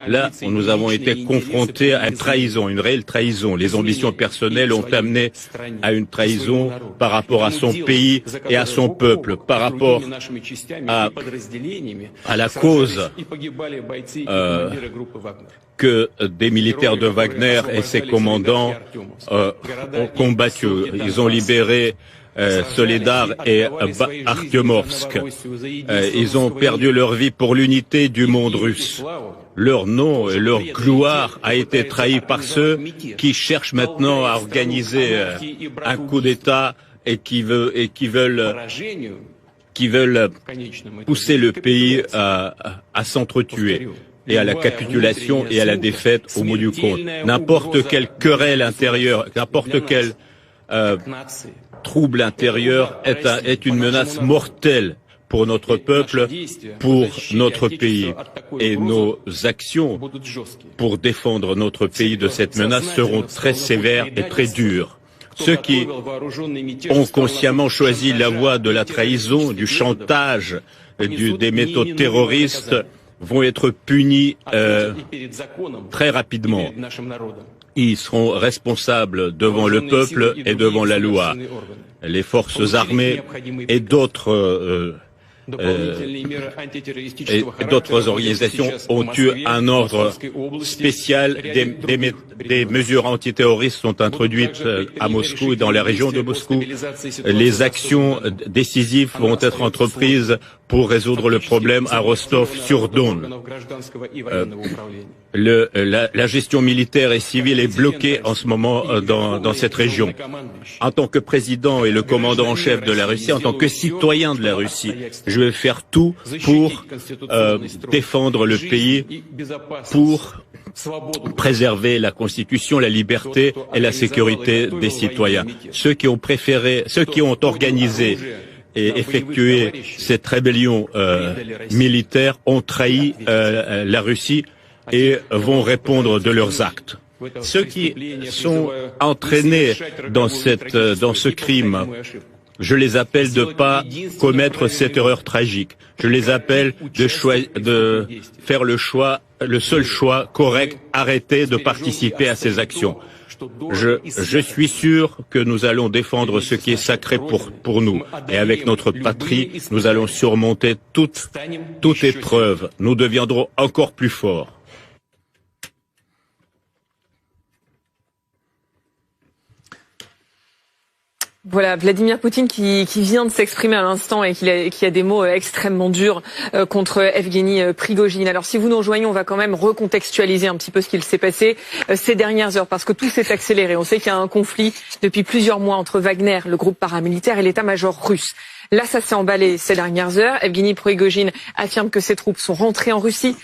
Là, nous avons été confrontés à une trahison, une réelle trahison. Les ambitions personnelles ont amené à une trahison par rapport à son pays et à son peuple, par rapport à la cause que des militaires de Wagner et ses commandants ont combattu. Ils ont libéré Soledar et Artyomovsk. Ils ont perdu leur vie pour l'unité du monde russe. Leur nom et leur gloire a été trahi par ceux qui cherchent maintenant à organiser un coup d'État et qui veulent pousser le pays à s'entretuer et à la capitulation et à la défaite au bout du compte. N'importe quelle querelle intérieure, n'importe quel trouble intérieur est une menace mortelle pour notre peuple, pour notre pays. Et nos actions pour défendre notre pays de cette menace seront très sévères et très dures. Ceux qui ont consciemment choisi la voie de la trahison, du chantage, des méthodes terroristes vont être punis très rapidement. Ils seront responsables devant le peuple et devant la loi. Les forces armées et d'autres organisations ont eu un ordre spécial. Des mesures antiterroristes sont introduites à Moscou et dans la région de Moscou. Les actions décisives vont être entreprises pour résoudre le problème à Rostov-sur-Don. La gestion militaire et civile est bloquée en ce moment dans cette région. En tant que président et le commandant en chef de la Russie, en tant que citoyen de la Russie, je vais faire tout pour défendre le pays, pour préserver la Constitution, la liberté et la sécurité des citoyens. Ceux qui ont organisé et effectué cette rébellion militaire ont trahi la Russie et vont répondre de leurs actes. Ceux qui sont entraînés dans ce crime, je les appelle de pas commettre cette erreur tragique. Je les appelle de faire le seul choix correct, arrêter de participer à ces actions. Je suis sûr que nous allons défendre ce qui est sacré pour nous. Et avec notre patrie, nous allons surmonter toute épreuve. Nous deviendrons encore plus forts. Voilà, Vladimir Poutine qui vient de s'exprimer à l'instant et qui a des mots extrêmement durs contre Evgeny Prigojine. Alors si vous nous rejoignez, on va quand même recontextualiser un petit peu ce qu'il s'est passé ces dernières heures parce que tout s'est accéléré. On sait qu'il y a un conflit depuis plusieurs mois entre Wagner, le groupe paramilitaire, et l'état-major russe. Là, ça s'est emballé ces dernières heures. Evgeny Prigojine affirme que ses troupes sont rentrées en Russie.